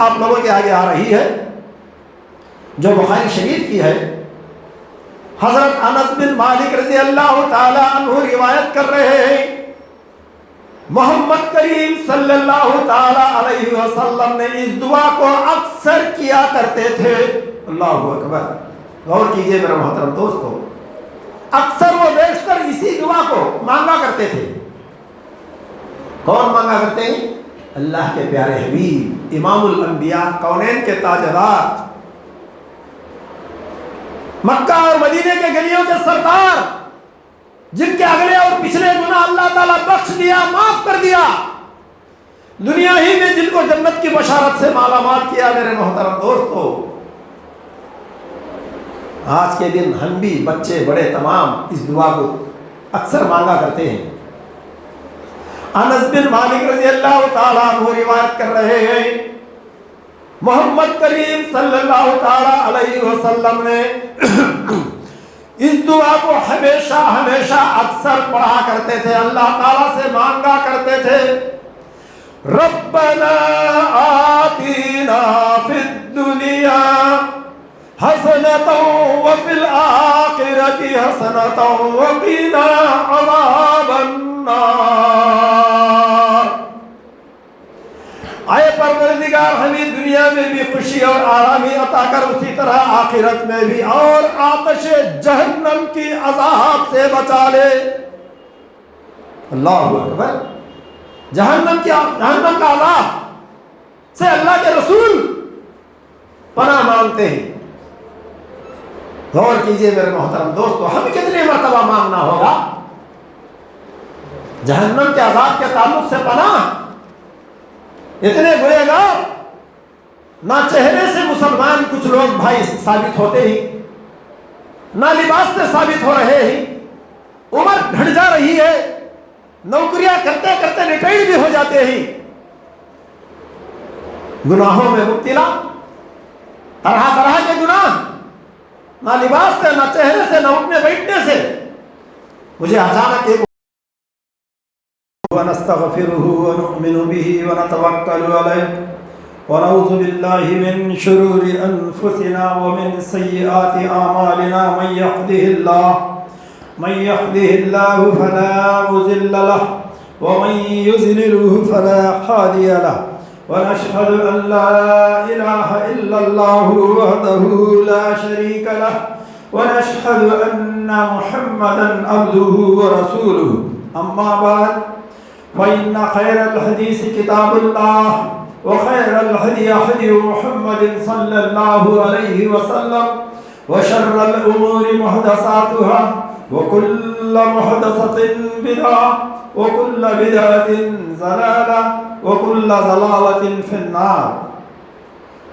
آپ لوگوں کے آگے آ رہی ہے جو بخاری شریف کی ہے. حضرت انس بن مالک رضی اللہ تعالی عنہ روایت کر رہے ہیں محمد کریم صلی اللہ تعالی علیہ وسلم نے اس دعا کو اکثر کیا کرتے تھے. اللہ اکبر. غور کیجئے میرے محترم دوستو، اکثر وہ بیشتر اسی دعا کو مانگا کرتے تھے. کون مانگا کرتے ہیں؟ اللہ کے پیارے حبیب امام الانبیاء کونین کے تاجدار، مکہ اور مدینے کے گلیوں کے سردار، جن کے اگلے اور پچھلے گناہ اللہ تعالیٰ بخش دیا، معاف کر دیا، دنیا ہی میں جن کو جنت کی بشارت سے مالا مال کیا. میرے محترم دوستو، آج کے دن ہم بھی بچے بڑے تمام اس دعا کو اکثر مانگا کرتے ہیں. انس بن مالک رضی اللہ تعالیٰ عنہ روایت کر رہے ہیں محمد کریم صلی اللہ تعالیٰ علیہ وسلم نے اس دعا کو ہمیشہ اکثر پڑھا کرتے تھے، اللہ تعالیٰ سے مانگا کرتے تھے. ربنا آتینا فی الدنیا حسنۃ وفی الآخرۃ حسنۃ وقنا عذاب النار. اے پروردگار، ہمیں دنیا میں بھی خوشی اور آرامی عطا کر، اسی طرح آخرت میں بھی، اور آتش جہنم کی عذاب سے بچا لے. اللہ اکبر. جہنم کا عذاب سے اللہ کے رسول پناہ مانگتے ہیں. غور کیجئے میرے محترم دوستو، ہم کتنی مرتبہ مانگنا ہوگا جہنم کے عذاب کے تعلق سے پناہ. اتنے گنہگار، نہ چہرے سے مسلمان کچھ لوگ بھائی ثابت ہوتے ہی، نہ لباس سے ثابت ہو رہے ہی، عمر گھٹ جا رہی ہے، نوکریاں کرتے کرتے ریٹائر بھی ہو جاتے ہی، گناہوں میں مبتلا، طرح طرح کے گناہ، نہ لباس سے، نہ چہرے سے، نہ اٹھنے بیٹھنے سے. مجھے اچانک ایک ونستغفره ونؤمن به ونتوکل علیہ ونعوذ باللہ من شرور انفسنا ومن سیئات اعمالنا من يهده الله فلا مضل له ومن يضلل فلا هادي له ونشهد ان لا اله الا الله وحده لا شريك له ونشهد ان محمدا عبده ورسوله. اما بعد، فإن خير الحديث كتاب الله وخير الهدي هدي محمد صلى الله عليه وسلم وشر الأمور محدثاتها وكل محدثة بدعة وكل بدعة ضلالة وكل ضلالة في النار.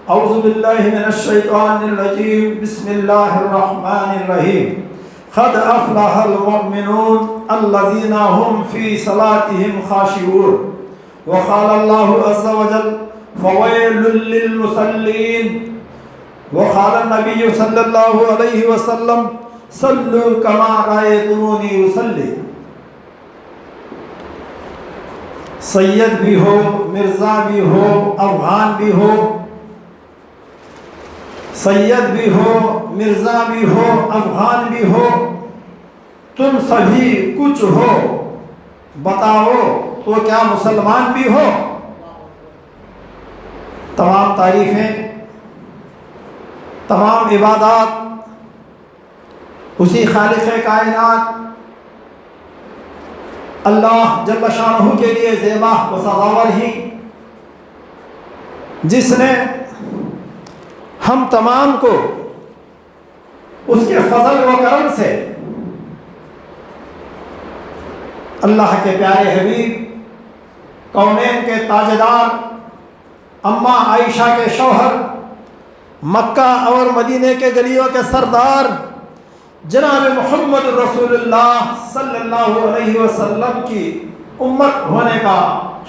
أعوذ بالله من الشيطان الرجيم. بسم الله الرحمن الرحيم. قد أفلح المؤمنون الذين هم في صلاتهم خاشعون. وقال الله عز وجل فويل للمصلين. وقال النبي صلى الله عليه وسلم صلوا كما رأيتموني أصلي. سید بھی ہو، مرزا بھی ہو، افغان بھی ہو، سید بھی ہو، مرزا بھی ہو، افغان بھی ہو، تم سبھی کچھ ہو، بتاؤ تو کیا مسلمان بھی ہو؟ تمام تعریفیں، تمام عبادات اسی خالق کائنات اللہ جل شانہ کے لیے زیبا و سزاور ہی، جس نے ہم تمام کو اس کے فضل و کرم سے اللہ کے پیارے حبیب کونین کے تاجدار، اماں عائشہ کے شوہر، مکہ اور مدینے کے گلیوں کے سردار جناب محمد رسول اللہ صلی اللہ علیہ وسلم کی امت ہونے کا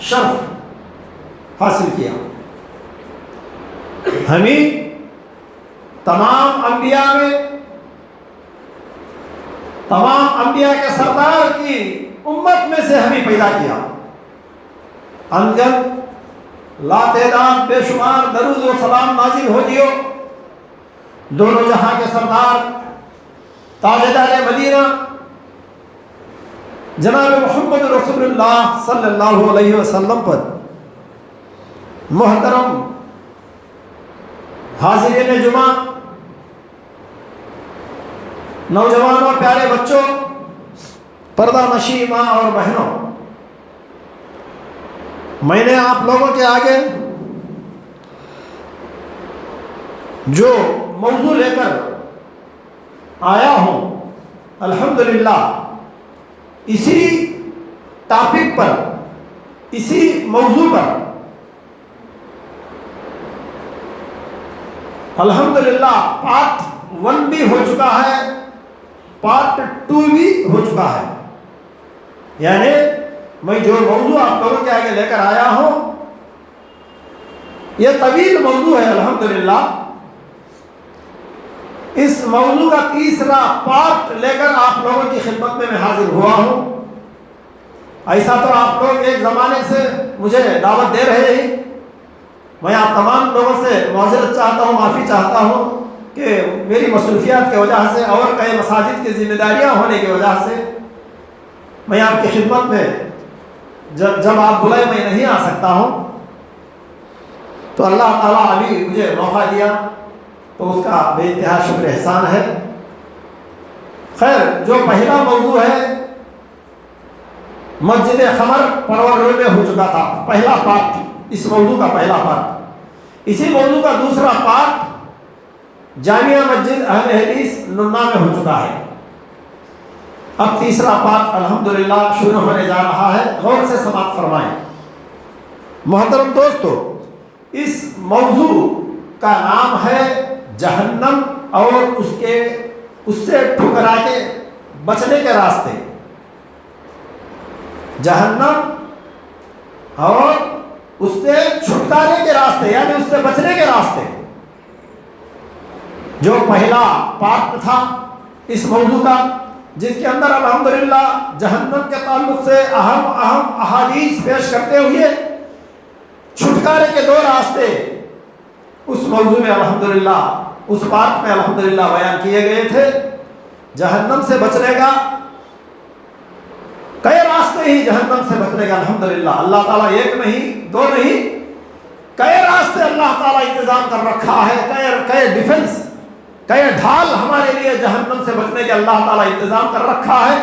شرف حاصل کیا. ہمیں تمام انبیاء میں، تمام انبیاء کے سردار کی امت میں سے ہمیں پیدا کیا. امجد لاتعداد بے شمار درود و سلام نازل ہو دیو دونوں جہاں کے سردار تاجدار مدینہ جناب محمد رسول اللہ صلی اللہ علیہ وسلم پر۔ محترم حاضرین جمعہ، نوجوانوں، پیارے بچوں، پردہ نشی ماں اور بہنوں، میں نے آپ لوگوں کے آگے جو موضوع لے کر آیا ہوں، الحمدللہ اسی ٹاپک پر، اسی موضوع پر الحمدللہ پارٹ 1 بھی ہو چکا ہے، پارٹ 2 بھی ہو چکا ہے۔ یعنی میں جو موضوع آپ لوگوں کے آگے لے کر آیا ہوں یہ طویل موضوع ہے الحمدللہ۔ اس موضوع کا تیسرا پارٹ لے کر آپ لوگوں کی خدمت میں حاضر ہوا ہوں۔ ایسا تو آپ لوگ ایک زمانے سے مجھے دعوت دے رہے ہیں، میں آپ تمام لوگوں سے معذرت چاہتا ہوں، معافی چاہتا ہوں کہ میری مصروفیات کی وجہ سے اور کئی مساجد کی ذمہ داریاں ہونے کی وجہ سے میں آپ کی خدمت میں جب آپ بلائے میں نہیں آ سکتا ہوں، تو اللہ تعالیٰ ابھی مجھے موقع دیا تو اس کا بے انتہا شکر احسان ہے۔ خیر، جو پہلا موضوع ہے مسجد خمر پرور روڈ میں ہو چکا تھا، پہلا پارٹ، اس موضوع کا پہلا پارٹ۔ اسی موضوع کا دوسرا پارٹ جامعہ مسجد اہل حدیث ننا میں ہو چکا ہے۔ اب تیسرا پارٹ الحمدللہ شروع ہونے جا رہا ہے، غور سے سماعت فرمائیں۔ محترم دوستو، اس موضوع کا نام ہے جہنم اور اس سے ٹھکرا کے بچنے کے راستے۔ جہنم اور اس سے چھٹکارے کے راستے، یعنی اس سے بچنے کے راستے۔ جو پہلا پارٹ تھا اس موضوع کا، جس کے اندر الحمدللہ جہنم کے تعلق سے اہم احادیث پیش کرتے ہوئے چھٹکارے کے 2 راستے اس موضوع میں الحمدللہ، اس پارٹ میں الحمدللہ بیان کیے گئے تھے۔ جہنم سے بچنے کا کئی راستے ہی جہنم سے بچنے کا الحمدللہ، اللہ تعالیٰ ایک نہیں، 2 نہیں، کئی راستے اللہ تعالیٰ انتظام کر رکھا ہے، کئی ڈیفنس، کئی ڈھال ہمارے لیے جہنم سے بچنے کے اللہ تعالیٰ انتظام کر رکھا ہے۔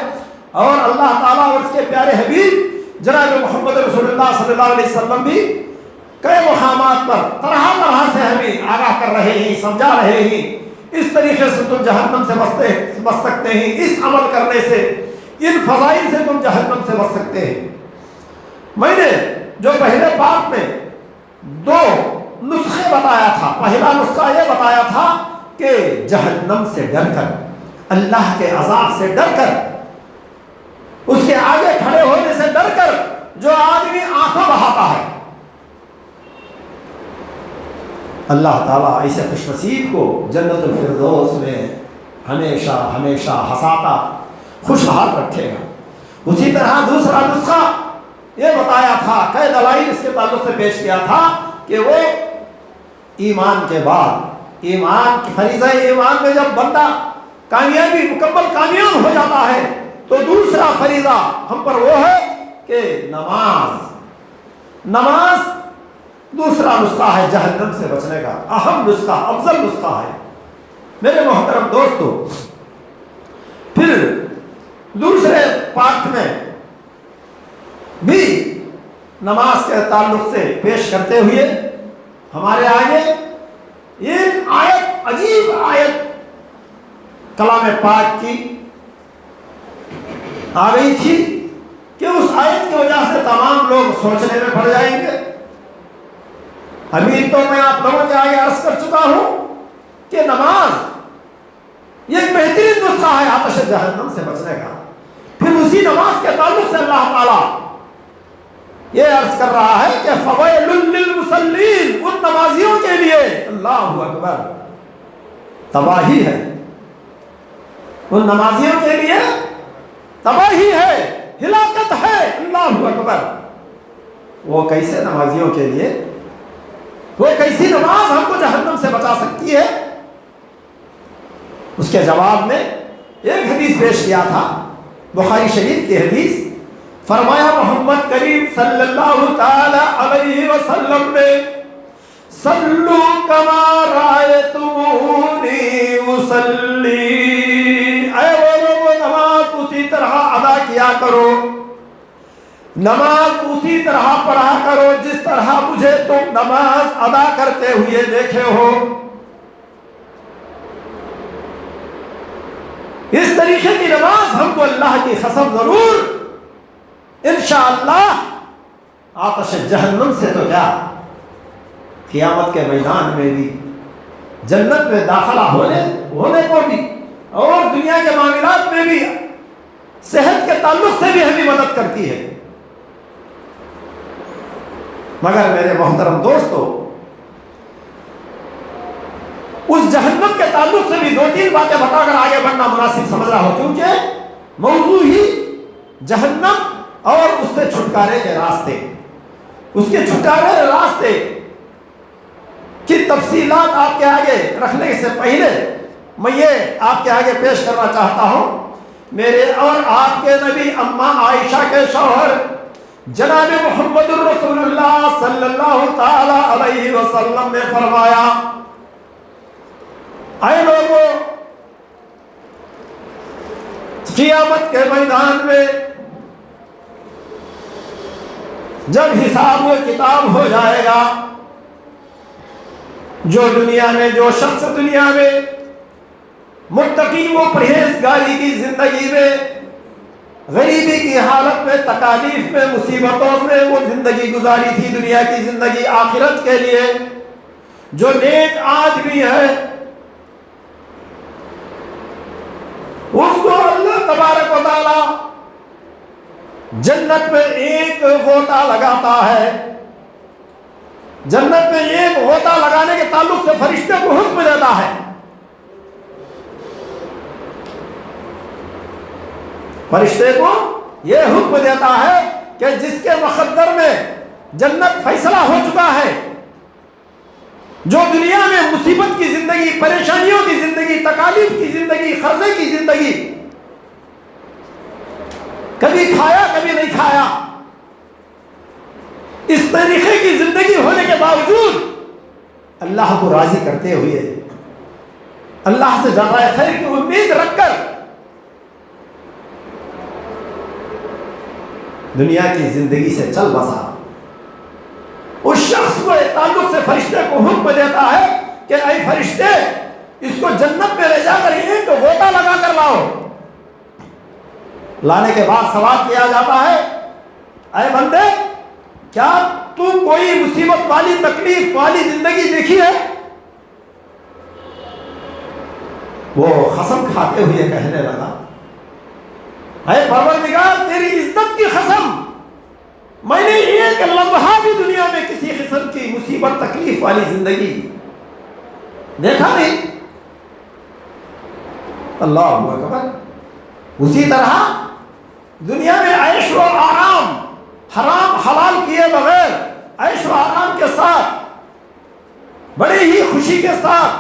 اور اللہ تعالیٰ اور اس کے پیارے حبیب جناب محمد رسول اللہ صلی اللہ علیہ وسلم بھی کئی مقامات پر طرح طرح سے ہمیں آگاہ کر رہے ہیں، سمجھا رہے ہیں، اس طریقے سے تم جہنم سے بچ سکتے ہیں، اس عمل کرنے سے، ان فضائل سے تم جہنم سے بچ سکتے ہیں۔ میں نے جو پہلے پارٹ میں 2 نسخے بتایا تھا، پہلا نسخہ یہ بتایا تھا کہ جہنم سے ڈر کر، اللہ کے عذاب سے ڈر کر، اس کے آگے کھڑے ہونے سے ڈر کر جو آدمی آنکھوں بہاتا ہے، اللہ تعالیٰ ایسے خوش نصیب کو جنت الفردوس میں ہمیشہ ہمیشہ ہنساتا، خوشحال رکھے گا۔ اسی طرح دوسرا نسخہ یہ بتایا تھا، کئی دلائل اس کے تعلق سے پیش کیا تھا کہ وہ ایمان کے بعد، ایمان کی فریضہ ایمان میں جب بندہ کامیابی مکمل کامیاب ہو جاتا ہے تو دوسرا فریضہ ہم پر وہ ہے کہ نماز دوسرا نسخہ ہے جہنم سے بچنے کا، اہم نسخہ، افضل نسخہ ہے۔ میرے محترم دوستو، پھر دوسرے پارٹ میں بھی نماز کے تعلق سے پیش کرتے ہوئے ہمارے آگے ایک آیت، عجیب آیت کلام پاک کی آ گئی تھی کہ اس آیت کی وجہ سے تمام لوگ سوچنے میں پڑ جائیں گے۔ ابھی تو میں آپ لوگوں کے آگے عرض کر چکا ہوں کہ نماز یہ ایک بہترین نسخہ ہے آتش جہنم سے بچنے کا۔ پھر اسی نماز کے تعلق سے اللہ تعالیٰ یہ عرض کر رہا ہے کہ فویل للمصلین، ان نمازیوں کے لیے اللہ اکبر تباہی ہے، ان نمازیوں کے لیے تباہی ہے، ہلاکت ہے، اللہ اکبر۔ وہ کیسے نمازیوں کے لیے؟ وہ کیسی نماز ہم کو جہنم سے بچا سکتی ہے؟ اس کے جواب میں ایک حدیث پیش کیا تھا، بخاری شریف کی حدیث. فرمایا محمد کریم صلی اللہ تعالی علیہ وسلم نے صلو کما رأیتمونی اصلی، اے وہ لوگوں نماز اسی طرح ادا کیا کرو، نماز اسی طرح پڑھا کرو جس طرح مجھے تم نماز ادا کرتے ہوئے دیکھے ہو. اس طریقے کی نماز ہم کو اللہ کی قسم ضرور انشاءاللہ آتش جہنم سے تو کیا، قیامت کے میدان میں بھی، جنت میں داخلہ ہونے کو بھی، اور دنیا کے معاملات میں بھی، صحت کے تعلق سے بھی ہمیں مدد کرتی ہے. مگر میرے محترم دوستو، اس جہنم کے تعلق سے بھی دو تین باتیں بتا کر آگے بڑھنا مناسب سمجھ رہا ہو، کیونکہ موضوع ہی جہنم اور اس سے چھٹکارے کے راستے، اس کے چھٹکارے کے راستے کی تفصیلات آپ کے آگے رکھنے سے پہلے میں یہ آپ کے آگے پیش کرنا چاہتا ہوں. میرے اور آپ کے نبی اماں عائشہ کے شوہر جناب محمد الرسول اللہ صلی اللہ تعالی علیہ وسلم نے فرمایا، اے لوگوں، قیامت کے میدان میں جب حساب و کتاب ہو جائے گا، جو شخص دنیا میں متقی و پرہیزگاری کی زندگی میں، غریبی کی حالت میں، تکالیف میں، مصیبتوں میں وہ زندگی گزاری تھی، دنیا کی زندگی آخرت کے لیے، جو نیک آدمی ہے اس کو اللہ تبارک و تعالی جنت میں ایک غوطہ لگاتا ہے. جنت میں ایک غوطہ لگانے کے تعلق سے فرشتے کو حکم دیتا ہے. فرشتے کو یہ حکم دیتا ہے کہ جس کے مقدر میں جنت فیصلہ ہو چکا ہے، جو دنیا میں مصیبت کی زندگی، پریشانیوں کی زندگی، تکالیف کی زندگی، قرضے کی زندگی، کبھی کھایا کبھی نہیں کھایا، اس طریقے کی زندگی ہونے کے باوجود اللہ کو راضی کرتے ہوئے، اللہ سے جزائے خیر کی امید رکھ کر دنیا کی زندگی سے چل بسا، اس شخص کو تعلق سے فرشتے کو حکم دیتا ہے کہ اے فرشتے، اس کو جنت میں لے جا کر ایک غوطہ لگا کر لاؤ. لانے کے بعد سوال کیا جاتا ہے، اے بندے، کیا تو کوئی مصیبت والی، تکلیف والی زندگی دیکھی ہے؟ وہ قسم کھاتے ہوئے کہنے لگا، اے پروردگار، تیری عزت کی قسم، میں نے ایک لمحہ بھی دنیا میں کسی قسم کی مصیبت، تکلیف والی زندگی دیکھا نہیں. اللہ اکبر. اسی طرح دنیا میں عیش و آرام، حرام حلال کیے بغیر عیش و آرام کے ساتھ، بڑی ہی خوشی کے ساتھ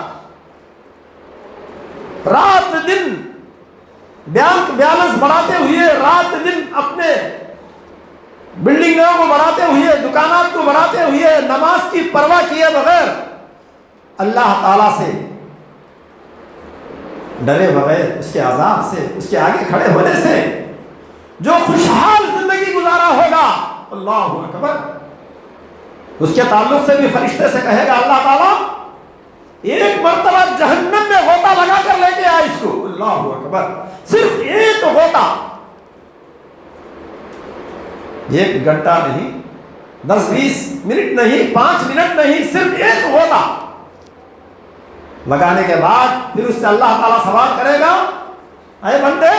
رات دن بینک بیلنس بڑھاتے ہوئے، رات دن اپنے بلڈنگوں کو بڑھاتے ہوئے، دکانات کو بڑھاتے ہوئے، نماز کی پرواہ کیے بغیر، اللہ تعالیٰ سے ڈرے بغیر، اس کے عذاب سے، اس کے آگے کھڑے ہونے سے جو خوشحال زندگی گزارا ہوگا، اللہ اکبر، اس کے تعلق سے بھی فرشتے سے کہے گا اللہ تعالیٰ، ایک مرتبہ جہنم میں غوطہ لگا کر لے کے آئے اس کو. اللہ اکبر. صرف ایک غوطہ، 1 گھنٹہ نہیں، 10-20 منٹ نہیں، 5 منٹ نہیں، صرف ایک غوطہ لگانے کے بعد پھر اس سے اللہ تعالیٰ سوال کرے گا، اے بندے،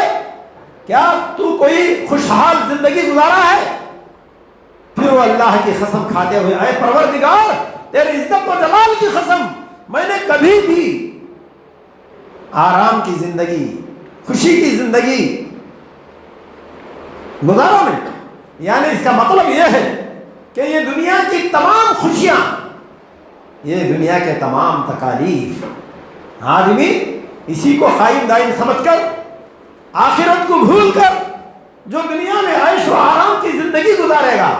کیا تو کوئی خوشحال زندگی گزارا ہے؟ پھر وہ اللہ کی قسم کھاتے ہوئے، اے پروردگار، تیری عزت و جلال کی قسم، میں نے کبھی بھی آرام کی زندگی، خوشی کی زندگی گزارا نہیں. یعنی اس کا مطلب یہ ہے کہ یہ دنیا کی تمام خوشیاں، یہ دنیا کے تمام تکالیف آدمی اسی کو قائم دائم سمجھ کر آخرت کو بھول کر جو دنیا میں عیش و آرام کی زندگی گزارے گا،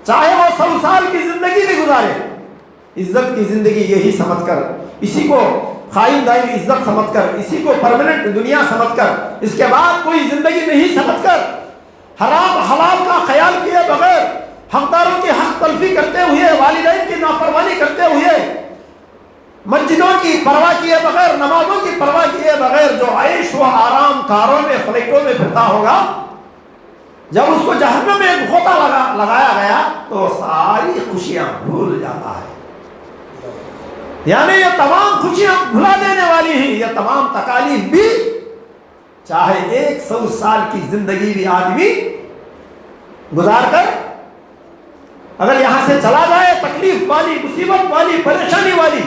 چاہے وہ 100 سال کی زندگی بھی گزارے، عزت کی زندگی یہی سمجھ کر، اسی کو قائم دائم عزت سمجھ کر، اسی کو پرماننٹ دنیا سمجھ کر، اس کے بعد کوئی زندگی نہیں سمجھ کر، حرام حلال کا خیال کیے بغیر، حقداروں کی حق تلفی کرتے ہوئے، والدین کی نافرمانی کرتے ہوئے، مسجدوں کی پرواہ کیے بغیر، نمازوں کی پرواہ کیے بغیر جو عیش و آرام کاروں میں فلائٹوں میں پھرتا ہوگا، جب اس کو جہنم میں ایک غوطہ لگایا گیا تو ساری خوشیاں بھول جاتا ہے۔ یعنی یہ تمام خوشیاں بھلا دینے والی ہیں، یہ تمام تکالیف بھی، چاہے 100 سال کی زندگی بھی آدمی گزار کر اگر یہاں سے چلا جائے، تکلیف والی، مصیبت والی، پریشانی والی،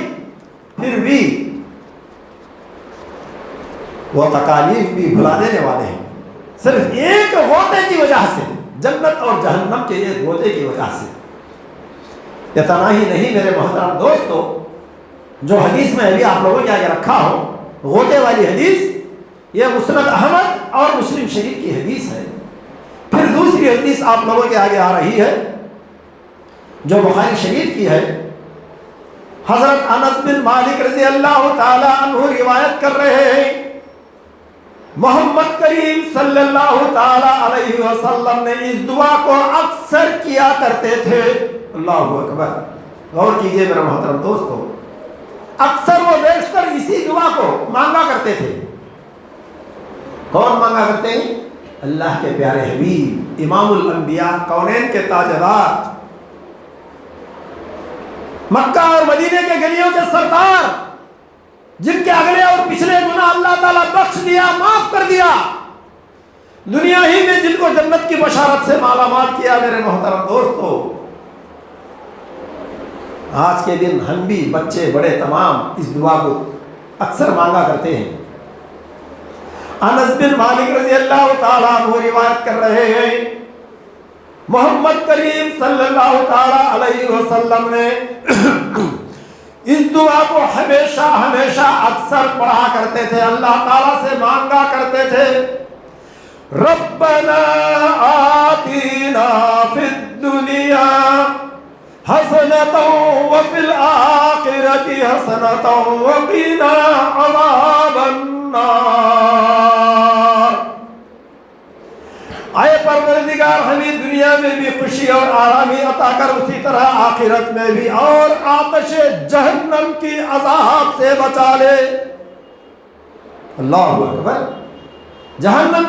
پھر بھی وہ تکالیف بھی بھلا دینے والے ہیں، صرف ایک غوطے کی وجہ سے، جنت اور جہنم کے ایک غوطے کی وجہ سے۔ اتنا ہی نہیں میرے محترم دوستو، جو حدیث میں ابھی آپ لوگوں کے آگے رکھا ہو، غوطے والی حدیث، یہ مسند احمد اور مسلم شریف کی حدیث ہے۔ پھر دوسری حدیث آپ لوگوں کے آگے آ رہی ہے جو بخاری شریف کی ہے، حضرت انس بن مالک رضی اللہ تعالی عنہ روایت کر رہے ہیں، محمد کریم صلی اللہ تعالی علیہ وسلم نے اس دعا کو اکثر کیا کرتے تھے۔ اللہ اکبر، غور کیجئے میرے محترم دوستو، اکثر وہ بیشتر اسی دعا کو مانگا کرتے تھے۔ کون مانگا کرتے ہیں؟ اللہ کے پیارے حبیب، امام الانبیاء، کونین کے تاجدار، مکہ اور مدینے کے گلیوں کے سردار، جن کے اگلے اور پچھلے گناہ اللہ تعالیٰ بخش دیا، معاف کر دیا، دنیا ہی میں جن کو جنت کی بشارت سے مالا مال کیا۔ میرے محترم دوستو، آج کے دن ہم بھی، بچے بڑے تمام، اس دعا کو اکثر مانگا کرتے ہیں۔ انس بن مالک رضی اللہ تعالیٰ عنہ روایت کر رہے ہیں، محمد کریم صلی اللہ تعالیٰ علیہ وسلم نے اس دعا کو ہمیشہ ہمیشہ اکثر پڑھا کرتے تھے، اللہ تعالیٰ سے مانگا کرتے تھے، ربنا آتینا فی الدنیا حسنۃ وفی الآخرۃ حسنۃ وقنا عذاب النار۔ اے پروردگار، ہمیں دنیا میں بھی خوشی اور آرامی عطا کر، اسی طرح آخرت میں بھی، اور آتش جہنم کی عذاب سے بچا لے۔ اللہ اکبر، جہنم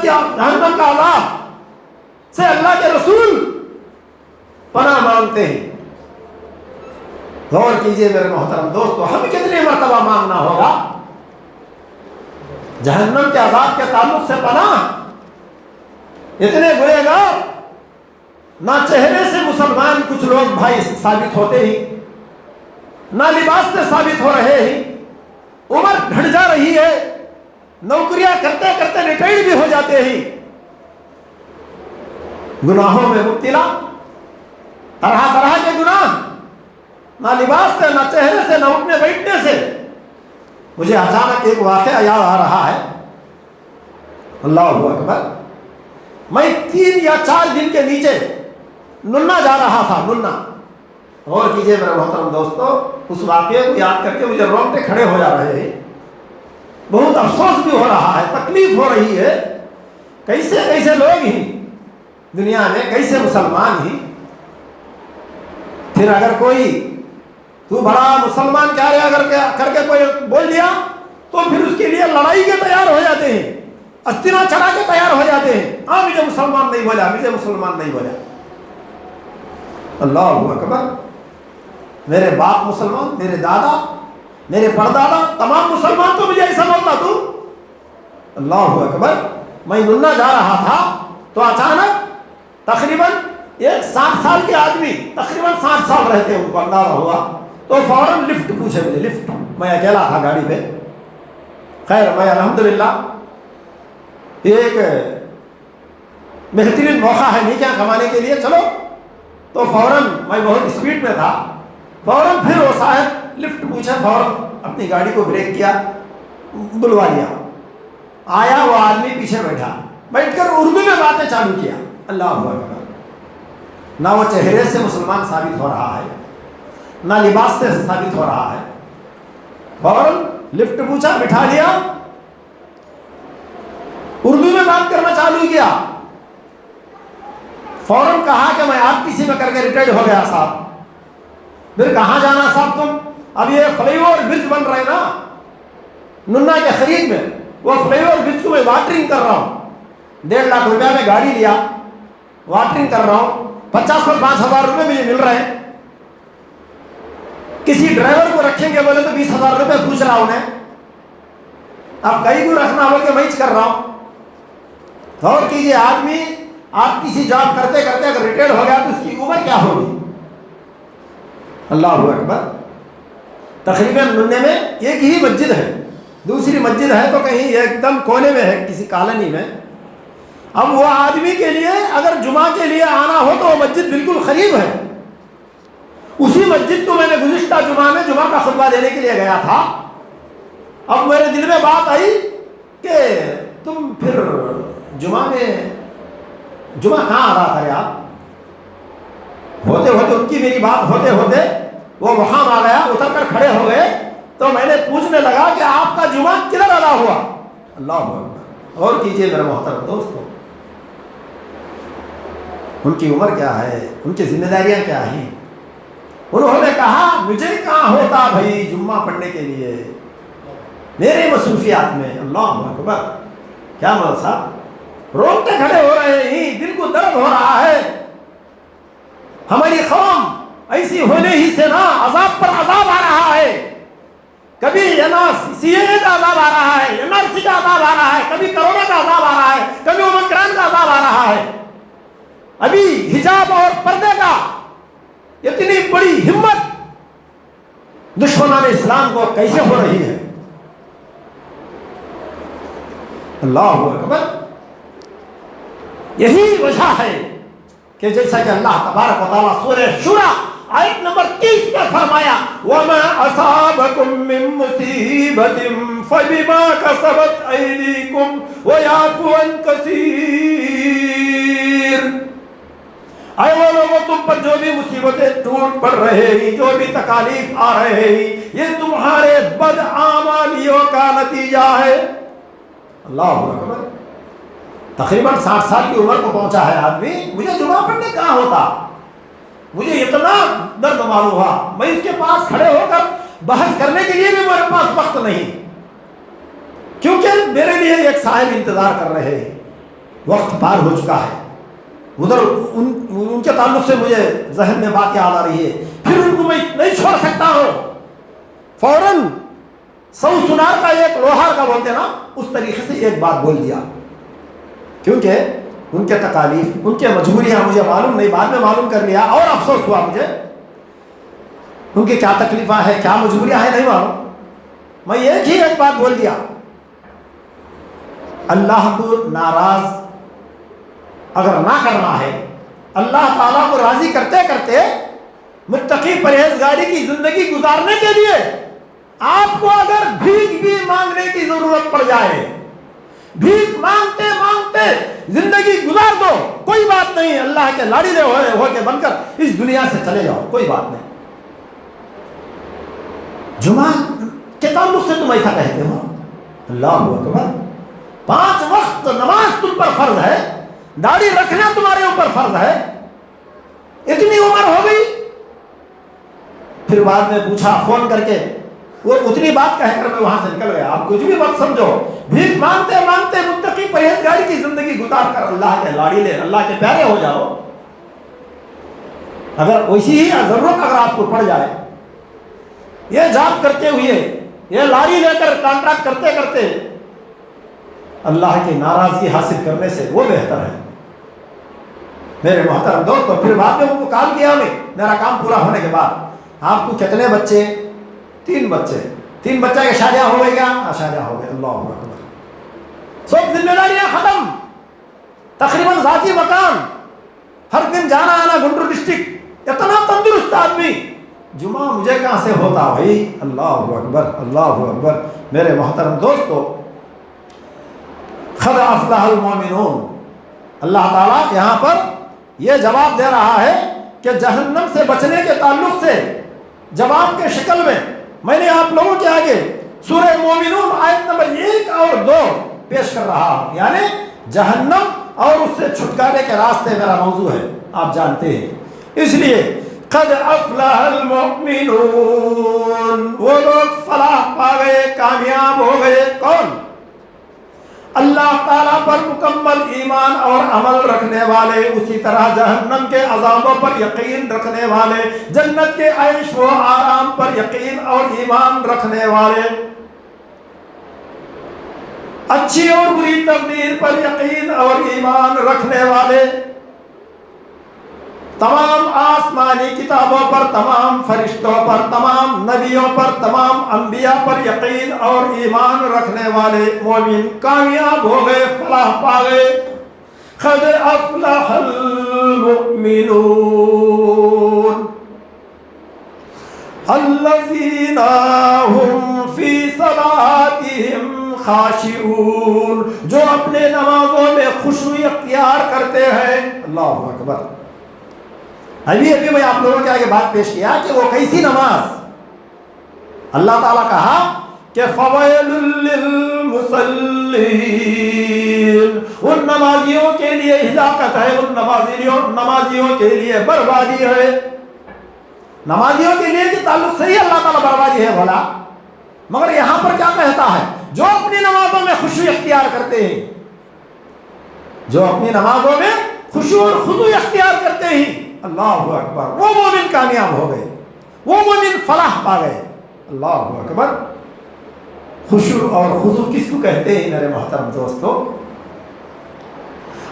کا عذاب سے اللہ کے رسول پناہ مانگتے ہیں۔ غور کیجئے میرے محترم دوستو، ہمیں کتنی مرتبہ مانگنا ہوگا جہنم کے عذاب کے تعلق سے پناہ؟ اتنے گنہگار گار، نہ چہرے سے مسلمان کچھ لوگ بھائی ثابت ہوتے ہی، نہ لباس سے ثابت ہو رہے ہی، عمر گھٹ جا رہی ہے، نوکریاں کرتے کرتے ریٹائر بھی ہو جاتے ہی، گناہوں میں مبتلا، طرح طرح کے گناہ، نہ لباس سے، نہ چہرے سے، نہ اٹھنے بیٹھنے سے۔ مجھے اچانک ایک واقعہ یاد آ رہا ہے، اللہ اکبر، میں 3 یا 4 دن کے نیچے ننا جا رہا تھا، ننا۔ غور کیجئے میرے محترم دوستو، اس واقعے کو یاد کر کے مجھے رونگٹے کھڑے ہو جا رہے ہیں، بہت افسوس بھی ہو رہا ہے، تکلیف ہو رہی ہے، کیسے کیسے لوگ ہی دنیا میں، کیسے مسلمان ہی، پھر اگر کوئی تو بڑا مسلمان کیا رہے اگر کر کے کوئی بول دیا تو پھر اس کے لیے لڑائی کے تیار ہو جاتے ہیں، استنا چڑھا کے تیار ہو جاتے ہیں، مجھے مسلمان نہیں بولا، مجھے مسلمان نہیں بولا۔ اللہ اکبر، میرے باپ مسلمان، میرے دادا، میرے پردادا، تمام مسلمان، تو مجھے ایسا بولتا تو؟ اللہ اکبر، میں ننا جا رہا تھا تو اچانک تقریباً ایک 60 سال کے آدمی، تقریباً 60 سال رہتے ہیں، ان کو اندازہ ہوا، تو فوراً لفٹ پوچھے مجھے، لفٹ، میں اکیلا تھا گاڑی پہ، خیر میں الحمدللہ، ایک بہترین موقع ہے نیکیاں کمانے کے لیے، چلو، تو فوراً میں بہت اسپیڈ میں تھا، فوراً پھر وہ صاحب لفٹ پوچھا، فوراً اپنی گاڑی کو بریک کیا، بلوا لیا، آیا وہ آدمی پیچھے بیٹھ کر اردو میں باتیں چالو کیا. اللہ اکبر. نہ وہ چہرے سے مسلمان ثابت ہو رہا ہے، نہ لباس سے ثابت ہو رہا ہے. فوراً لفٹ پوچھا، بٹھا لیا، اردو میں بات کرنا چالو کیا. فوراً کہا کہ میں RTC میں کر کے ریٹائرڈ ہو گیا صاحب. پھر کہاں جانا صاحب تم؟ اب یہ فلائی اوور برج بن رہے نا ننا کے خرید میں، وہ فلائی اوور برج کو میں واٹرنگ کر رہا ہوں. 1.5 لاکھ روپیہ میں گاڑی لیا، واٹرنگ کر رہا ہوں، 50 اور 5,000 روپے مجھے مل رہے ہیں. کسی ڈرائیور کو رکھیں گے بولے تو 20,000 روپے پوچھ رہا ہوں انہیں. اب کئی کو رکھنا بول کے میں کر رہا ہوں. غور کیجیے، آدمی RTC جاب کرتے کرتے اگر ریٹائر ہو گیا تو اس کی عمر کیا ہوگی؟ اللہ اکبر. تقریباً ننے میں ایک ہی مسجد ہے، دوسری مسجد ہے تو کہیں ایک دم کونے میں ہے کسی کالونی میں. اب وہ آدمی کے لیے اگر جمعہ کے لیے آنا ہو تو وہ مسجد بالکل قریب ہے. اسی مسجد کو میں نے گزشتہ جمعہ میں جمعہ کا خطبہ دینے کے لیے گیا تھا. اب میرے دل میں بات آئی کہ تم پھر جمعہ کہاں ادا کرے آپ؟ ہوتے ہوتے ان کی میری بات ہوتے ہوتے وہ مقام آ گیا، اتر کر کھڑے ہو گئے تو میں نے پوچھنے لگا کہ آپ کا جمعہ کدھر ادا ہوا؟ اللہ اکبر. غور کیجیے میرے محترم دوستو، ان کی عمر کیا ہے، ان کی ذمہ داریاں کیا ہیں. انہوں نے کہا مجھے کہاں ہوتا بھائی جمعہ پڑھنے کے لیے، میرے مصروفیات میں. اللہ اکبر. کیا مطلب صاحب، روتے کھڑے ہو رہے ہیں، دل کو درد ہو رہا ہے. ہماری قوم ایسی ہونے ہی سے نا عذاب پر عذاب آ رہا ہے. کبھی CAA کا عذاب آ رہا ہے، NRC کا عذاب آ رہا ہے، کبھی کرونا کا عذاب آ رہا ہے، کبھی اومیکرون کا عذاب آ رہا ہے. ابھی حجاب اور پردے کا اتنی بڑی ہمت دشمنان اسلام کو کیسے ہو رہی ہے؟ اللہ اکبر. یہی وجہ ہے کہ جیسا کہ اللہ تبارک و تعالیٰ سورہ شورى آیت نمبر 30 میں فرمایا وَمَا أَصَابَكُم مِّن مُّصِيبَةٍ فَبِمَا كَسَبَتْ أَيْدِيكُمْ وَيَعْفُو عَن كَثِيرٍ. اے وہ لوگوں، تم پر جو بھی مصیبتیں ٹوٹ پڑ رہے ہیں، جو بھی تکالیف آ رہے ہیں، یہ تمہارے بدعمالیوں کا نتیجہ ہے. اللہ اکبر. تقریباً 60 سال کی عمر کو پہنچا ہے آدمی، مجھے جمعہ پڑھنے کہاں ہوتا، مجھے اتنا درد معلوم ہوا. میں اس کے پاس کھڑے ہو کر بحث کرنے کے لیے بھی میرے پاس وقت نہیں، کیونکہ میرے لیے ایک صاحب انتظار کر رہے ہیں. وقت پار ہو چکا ہے. ادھر ان کے تعلق سے مجھے ذہن میں بات یاد آ رہی ہے، پھر ان کو میں نہیں چھوڑ سکتا ہوں. فوراً سو سنار کا ایک لوہار کا بولتے نا، اس طریقے سے ایک بات بول دیا، کیونکہ ان کے تکالیف، ان کے مجبوریاں مجھے معلوم نہیں، بعد میں معلوم کر لیا اور افسوس ہوا مجھے. ان کی کیا تکلیفیں ہیں، کیا مجبوریاں ہیں نہیں معلوم. میں ایک بات بول دیا، اللہ کو ناراض اگر نہ کرنا ہے، اللہ تعالیٰ کو راضی کرتے کرتے متقی پرہیزگاری کی زندگی گزارنے کے لیے آپ کو اگر بھیک بھی مانگنے کی ضرورت پڑ جائے، بھیک مانگتے مانگتے زندگی گزار دو، کوئی بات نہیں. اللہ کے لاڑیلے ہو کے بن کر اس دنیا سے چلے جاؤ، کوئی بات نہیں. جمعہ کے تعلق سے تم ایسا کہتے ہو؟ اللہ اکبر. 5 وقت نماز تم پر فرض ہے، داڑھی رکھنا تمہارے اوپر فرض ہے، اتنی عمر ہو گئی. پھر بعد میں پوچھا فون کر کے، وہ اتنی بات کہہ کر میں وہاں سے نکل گیا. آپ کچھ بھی مت سمجھو، بھیک مانگتے مانگتے متقی پرہیزگاری کی زندگی گزار کر اللہ کے لاڑیلے، اللہ کے پیارے ہو جاؤ. اگر ویسی ہی ضرورت اگر آپ کو پڑ جائے، یہ جاب کرتے ہوئے، یہ لاڑی لے کر کانٹریکٹ کرتے کرتے اللہ کی ناراضگی حاصل کرنے سے وہ بہتر ہے. میرے محترم دوستو، پھر بعد میں ان کو کال کیا میں، میرا کام پورا ہونے کے بعد، آپ کو کتنے بچے؟ 3 بچے. 3 بچہ کی شادیاں ہو گئی کیا؟ شادیاں ہو گئی. اللہ اکبر. سب ذمہ داریاں ختم، تقریباً ذاتی مکان، ہر دن جانا آنا گنٹور ڈسٹرکٹ. اتنا تندرست آدمی، جمعہ مجھے کہاں سے ہوتا بھائی؟ اللہ اکبر، اللہ اکبر۔ میرے محترم دوستو، قد افلح المؤمنون، اللہ تعالیٰ یہاں پر یہ جواب دے رہا ہے کہ جہنم سے بچنے کے تعلق سے جواب کے شکل میں نے آپ لوگوں کے آگے سورہ مومنون آیت نمبر 1 اور 2 پیش کر رہا ہوں۔ یعنی جہنم اور اس سے چھٹکارے کے راستے میرا موضوع ہے، آپ جانتے ہیں۔ اس لیے قد افلح المؤمنون، وہ لوگ فلاح پا گئے، کامیاب ہو گئے۔ کون؟ اللہ تعالیٰ پر مکمل ایمان اور عمل رکھنے والے، اسی طرح جہنم کے عذابوں پر یقین رکھنے والے، جنت کے عیش و آرام پر یقین اور ایمان رکھنے والے، اچھی اور بری تقدیر پر یقین اور ایمان رکھنے والے، تمام آسمانی کتابوں پر، تمام فرشتوں پر، تمام نبیوں پر، تمام انبیاء پر یقین اور ایمان رکھنے والے مومن کامیاب ہو گئے، فلاح پا گئے۔ قد افلح المؤمنون الذین هم فی صلاتهم خاشعون، جو اپنے نمازوں میں خشوع اختیار کرتے ہیں۔ اللہ اکبر۔ ابھی میں آپ لوگوں کے آگے بات پیش کیا کہ وہ کیسی نماز؟ اللہ تعالیٰ کہا کہ فویل للمصلین، ان نمازیوں کے لیے ہلاکت ہے، ان نمازیوں کے لیے بربادی ہے۔ نمازیوں کے لیے کے تعلق سے ہی اللہ تعالیٰ بربادی ہے بھلا، مگر یہاں پر کیا کہتا ہے؟ جو اپنی نمازوں میں خشوع اختیار کرتے ہیں، جو اپنی نمازوں میں خشوع اور خضوع اختیار کرتے ہیں، اللہ اکبر، وہ مومن کامیاب ہو گئے، وہ مومن فلاح پا گئے۔ اللہ اکبر۔ خشوع اور خضوع کس کو کہتے ہیں میرے محترم دوستو؟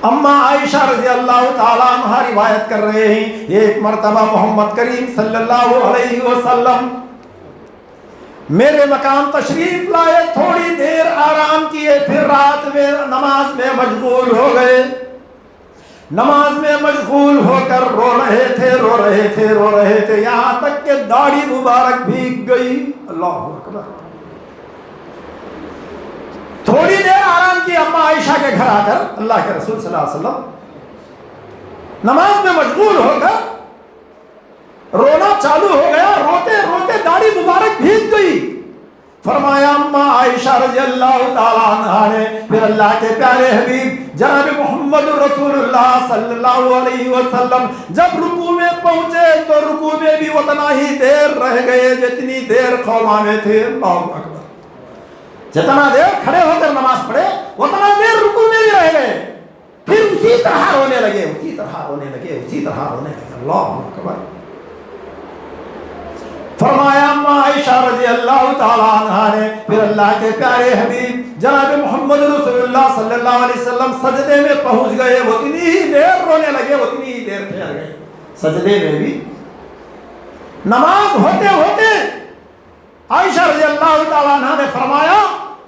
اما عائشہ رضی اللہ تعالیٰ عنہ روایت کر رہے ہیں، ایک مرتبہ محمد کریم صلی اللہ علیہ وسلم میرے مقام تشریف لائے، تھوڑی دیر آرام کیے، پھر رات میں نماز میں مشغول ہو گئے۔ نماز میں مشغول ہو کر رو رہے تھے، یہاں تک کہ داڑھی مبارک بھیگ گئی۔ اللہ اکبر۔ تھوڑی دیر آرام کی اما عائشہ کے گھر آ کر اللہ کے رسول صلی اللہ علیہ وسلم نماز میں مشغول ہو کر رونا چالو ہو گیا، روتے روتے داڑھی مبارک بھیگ گئی۔ فرمایا اما عائشہ رضی اللہ تعالیٰ عنہا نے پھر اللہ کے پیارے حبیب جناب محمد رسول اللہ صلی اللہ علیہ وسلم جب رکوع میں پہنچے تو رکوع میں بھی اتنا ہی دیر رہ گئے جتنی دیر قوما میں تھے۔ اللہ اکبر۔ جتنا دیر کھڑے ہو کر نماز پڑھے اتنا دیر رکوع میں بھی رہ گئے، پھر اسی طرح رونے لگے۔ اللہ اکبر۔ فرمایا اما عائشہ رضی اللہ تعالیٰ عنہ نے پھر اللہ کے پیارے حبیب جناب محمد رسول اللہ صلی اللہ علیہ وسلم سجدے میں پہنچ گئے، اتنی ہی دیر رونے لگے، اتنی ہی دیر ٹھہر گئے سجدے میں بھی۔ نماز ہوتے ہوتے عائشہ رضی اللہ تعالیٰ عنہ نے فرمایا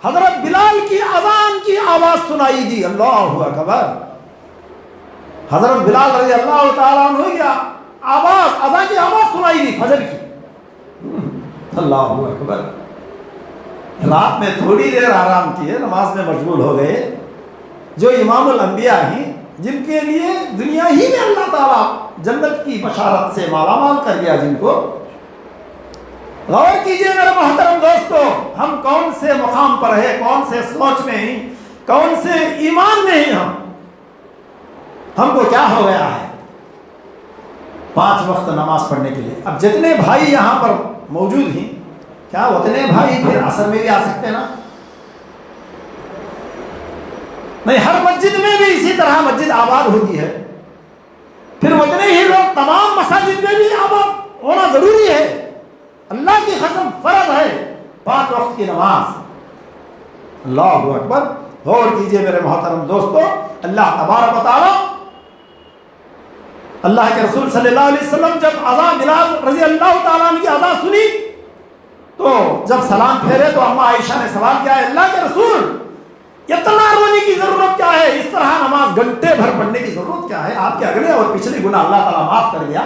حضرت بلال کی اذان کی آواز سنائی دی۔ اللہ اکبر۔ حضرت بلال رضی اللہ تعالیٰ عنہ کی آواز، اذان کی آواز سنائی دی فجر کی۔ اللہ اکبر۔ رات میں تھوڑی دیر آرام کیے، نماز میں مشغول ہو گئے۔ جو امام الانبیاء ہیں، جن کے لیے دنیا ہی میں اللہ تعالیٰ جنت کی بشارت سے مالا مال کر دیا، جن کو غور کیجئے میرے محترم دوستو، ہم کون سے مقام پر ہیں، کون سے سوچ میں ہیں، کون سے ایمان میں ہیں، ہم کو کیا ہو گیا ہے 5 وقت نماز پڑھنے کے لیے۔ اب جتنے بھائی یہاں پر موجود ہیں، کیا اتنے بھائی پھر عصر میں بھی آ سکتے نا؟ نہیں، ہر مسجد میں بھی اسی طرح مسجد آباد ہوتی ہے، پھر اتنے ہی لوگ تمام مساجد میں بھی آباد ہونا ضروری ہے۔ اللہ کی قسم فرض ہے 5 وقت کی نماز۔ اللہ اکبر۔ غور کیجئے میرے محترم دوستو، اللہ تبارک و تعالی، اللہ کے رسول صلی اللہ علیہ وسلم جب اذان بلال رضی اللہ تعالیٰ عنہ کی اذان سنی تو جب سلام پھیرے تو اما عائشہ نے سوال کیا ہے، اللہ کے رسول اتنا رونے کی ضرورت کیا ہے؟ اس طرح نماز گھنٹے بھر پڑھنے کی ضرورت کیا ہے؟ آپ کے اگلے اور پچھلے گناہ اللہ تعالیٰ معاف کر دیا۔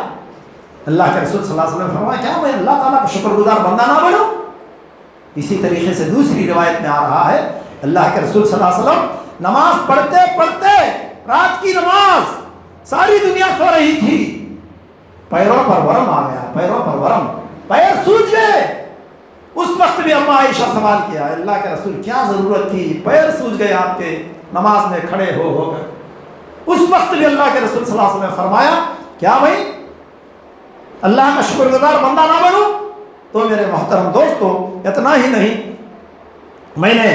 اللہ کے رسول صلی اللہ علیہ وسلم نے فرمایا کیا میں اللہ تعالیٰ کا شکر گزار بندہ نہ بنوں؟ اسی طریقے سے دوسری روایت میں آ رہا ہے اللہ کے رسول صلی اللہ علیہ وسلم نماز پڑھتے پڑھتے، رات کی نماز، ساری دنیا سو رہی تھی، پیروں پر ورم آ گیا، پیروں پر ورم، پیر سوج گئے۔ اس وقت بھی اما عائشہ سوال کیا اللہ کے رسول کیا ضرورت تھی، پیر سوج گئے آپ کے نماز میں کھڑے ہو کر۔ اس وقت بھی اللہ کے رسول صلی اللہ علیہ وسلم نے فرمایا کیا بھائی اللہ کا شکر گزار بندہ نہ بنوں؟ تو میرے محترم دوستو، اتنا ہی نہیں، میں نے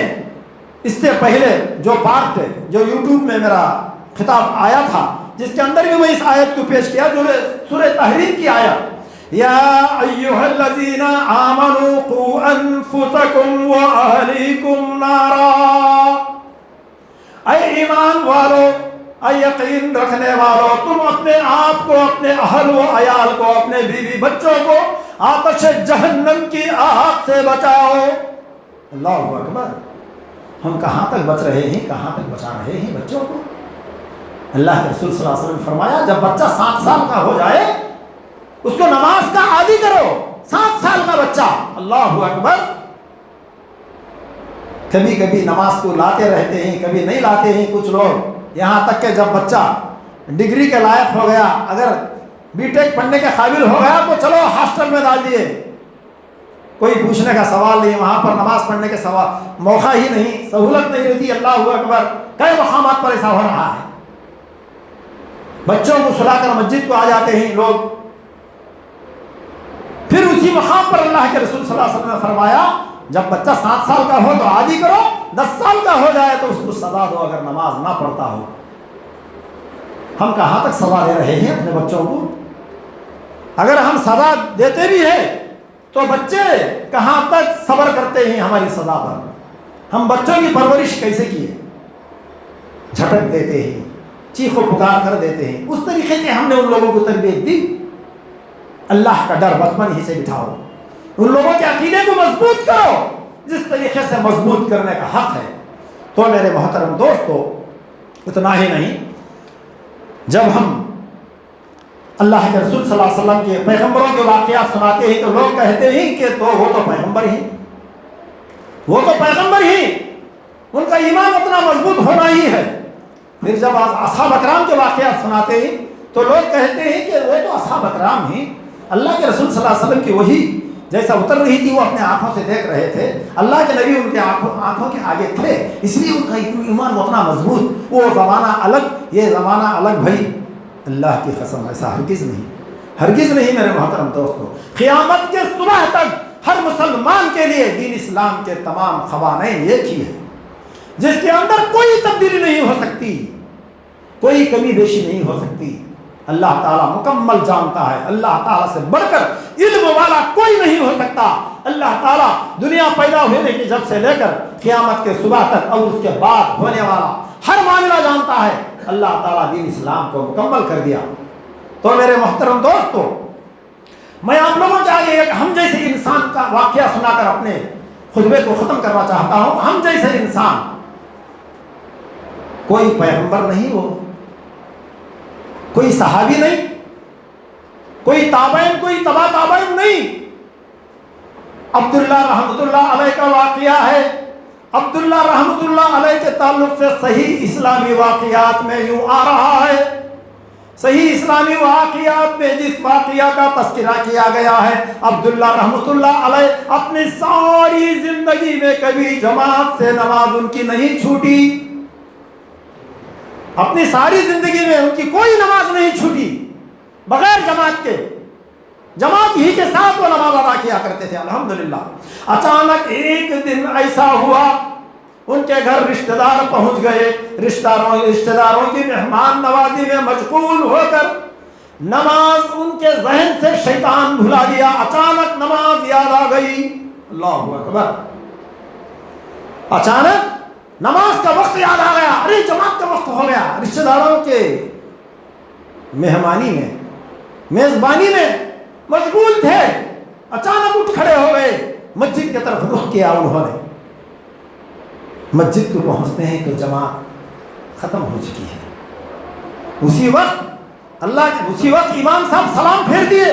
اس سے پہلے جو پارٹ جو یوٹیوب میں میرا خطاب آیا تھا جس کے اندر بھی میں اس آیت کو پیش کیا جو سورہ تحریم کی آیت، یا ایھا الذین آمنوا قوا انفسکم واہلیکم نارا، اے ایمان والو، اے یقین رکھنے والو، تم اپنے آپ کو، اپنے اہل و عیال کو، اپنے بیوی بچوں کو آتش جہنم کی آگ سے بچاؤ۔ اللہ اکبر، ہم کہاں تک بچ رہے ہیں، کہاں تک بچا رہے ہیں بچوں کو؟ اللہ کے رسول صلی اللہ علیہ وسلم نے فرمایا جب بچہ 7 سال کا ہو جائے اس کو نماز کا عادی کرو۔ 7 سال کا بچہ، اللہ اکبر، کبھی کبھی نماز کو لاتے رہتے ہیں، کبھی نہیں لاتے ہیں کچھ لوگ، یہاں تک کہ جب بچہ ڈگری کے لائق ہو گیا، اگر بی ٹیک پڑھنے کے قابل ہو گیا تو چلو ہاسٹل میں ڈال دیے، کوئی پوچھنے کا سوال نہیں، وہاں پر نماز پڑھنے کے موقع ہی نہیں، سہولت نہیں ہوتی۔ اللہ اکبر، کئی مقامات پر ایسا ہو رہا ہے، بچوں کو سلا کر مسجد کو آ جاتے ہیں لوگ، پھر اسی مقام پر اللہ کے رسول صلی اللہ علیہ وسلم نے فرمایا جب بچہ 7 سال کا ہو تو عادی کرو، 10 سال کا ہو جائے تو اس کو سزا دو اگر نماز نہ پڑھتا ہو۔ ہم کہاں تک سزا دے رہے ہیں اپنے بچوں کو؟ اگر ہم سزا دیتے بھی ہیں تو بچے کہاں تک صبر کرتے ہیں ہماری سزا پر؟ ہم بچوں کی پرورش کیسے کیے؟ جھٹک دیتے ہیں، چیخ و پکار کر دیتے ہیں، اس طریقے سے ہم نے ان لوگوں کو تربیت دی؟ اللہ کا ڈر بچپن ہی سے بٹھاؤ، ان لوگوں کے عقیدے کو مضبوط کرو جس طریقے سے مضبوط کرنے کا حق ہے۔ تو میرے محترم دوستو، اتنا ہی نہیں، جب ہم اللہ کے رسول صلی اللہ علیہ وسلم کے پیغمبروں کے واقعات سناتے ہیں تو لوگ کہتے ہیں کہ وہ تو پیغمبر ہی، وہ تو پیغمبر ہی، ان کا ایمان اتنا مضبوط ہونا ہی ہے۔ پھر جب اصحاب اکرام کے واقعات سناتے ہیں تو لوگ کہتے ہیں کہ وہ تو اصحاب اکرام ہی، اللہ کے رسول صلی اللہ علیہ وسلم کی وحی جیسا اتر رہی تھی وہ اپنے آنکھوں سے دیکھ رہے تھے، اللہ کے نبی ان کے آنکھوں کے آگے تھے، اس لیے ان کا ایمان اتنا مضبوط۔ وہ زمانہ الگ، یہ زمانہ الگ، بھائی اللہ کی قسم ایسا ہرگز نہیں، ہرگز نہیں میرے محترم دوستو۔ قیامت کے صبح تک ہر مسلمان کے لیے دین اسلام کے تمام قوانین ایک ہی ہے، جس کے اندر کوئی تبدیلی نہیں ہو سکتی، کوئی کمی بیشی نہیں ہو سکتی۔ اللہ تعالیٰ مکمل جانتا ہے، اللہ تعالیٰ سے بڑھ کر علم والا کوئی نہیں ہو سکتا۔ اللہ تعالیٰ دنیا پیدا ہونے کی جب سے لے کر قیامت کے صبح تک اور اس کے بعد ہونے والا ہر معاملہ جانتا ہے۔ اللہ تعالیٰ دین اسلام کو مکمل کر دیا۔ تو میرے محترم دوستو، میں آپ لوگوں کے آگے ایک ہم جیسے انسان کا واقعہ سنا کر اپنے خطبے کو ختم کرنا چاہتا ہوں۔ ہم جیسے انسان، کوئی پیغمبر نہیں، وہ کوئی صحابی نہیں، کوئی تابعین، کوئی تبع تابعین نہیں۔ عبداللہ رحمۃ اللہ علیہ کا واقعہ ہے۔ عبداللہ رحمۃ اللہ علیہ کے تعلق سے صحیح اسلامی واقعات میں یوں آ رہا ہے، صحیح اسلامی واقعات میں جس واقعہ کا تذکرہ کیا گیا ہے، عبداللہ رحمۃ اللہ علیہ اپنی ساری زندگی میں کبھی جماعت سے نماز ان کی نہیں چھوٹی، اپنی ساری زندگی میں ان کی کوئی نماز نہیں چھوٹی، بغیر جماعت کے، جماعت ہی کے ساتھ وہ نماز ادا کیا کرتے تھے الحمدللہ۔ اچانک ایک دن ایسا ہوا، ان کے گھر رشتہ دار پہنچ گئے، رشتہ داروں کی مہمان نوازی میں مشغول ہو کر نماز ان کے ذہن سے شیطان بھلا دیا، اچانک نماز یاد آ گئی۔ اللہ اکبر، اچانک نماز کا وقت یاد آ گیا، ارے جماعت کا وقت ہو گیا۔ رشتہ داروں کے مہمانی میں، میزبانی میں مشغول تھے، اچانک اٹھ کھڑے ہو گئے، مسجد کی طرف رخ کیا انہوں نے۔ مسجد کو پہنچتے ہیں تو جماعت ختم ہو چکی ہے۔ اسی وقت امام صاحب سلام پھیر دیے،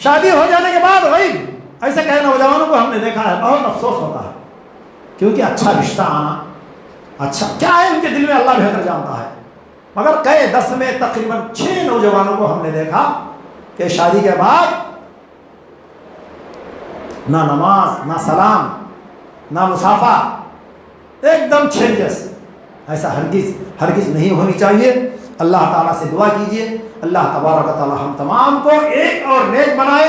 شادی ہو جانے کے بعد غیب، ایسے کہے نوجوانوں کو ہم نے دیکھا ہے، بہت افسوس ہوتا ہے، کیونکہ اچھا رشتہ آنا، اچھا کیا ہے ان کے دل میں اللہ بہتر جانتا ہے، مگر کئی 10 میں تقریباً 6 نوجوانوں کو ہم نے دیکھا کہ شادی کے بعد نہ نماز، نہ سلام، نہ مصافحہ، ایک دم چینجز۔ ایسا ہرگز نہیں ہونی چاہیے۔ اللہ تعالیٰ سے دعا کیجئے اللہ تبارک و تعالیٰ ہم تمام کو ایک اور نیک بنائے،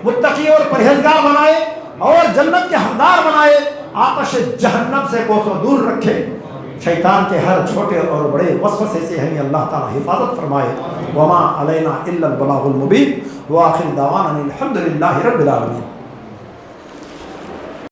متقی اور پرہیزگار بنائے، اور جنت کے حقدار بنائے، آتش جہنم سے کوسوں دور رکھے، شیطان کے ہر چھوٹے اور بڑے وسوسے سے ہمیں اللہ تعالیٰ حفاظت فرمائے۔ وما علینا الا البلاغ المبین، وآخر دعوانا الحمد للہ رب العالمین۔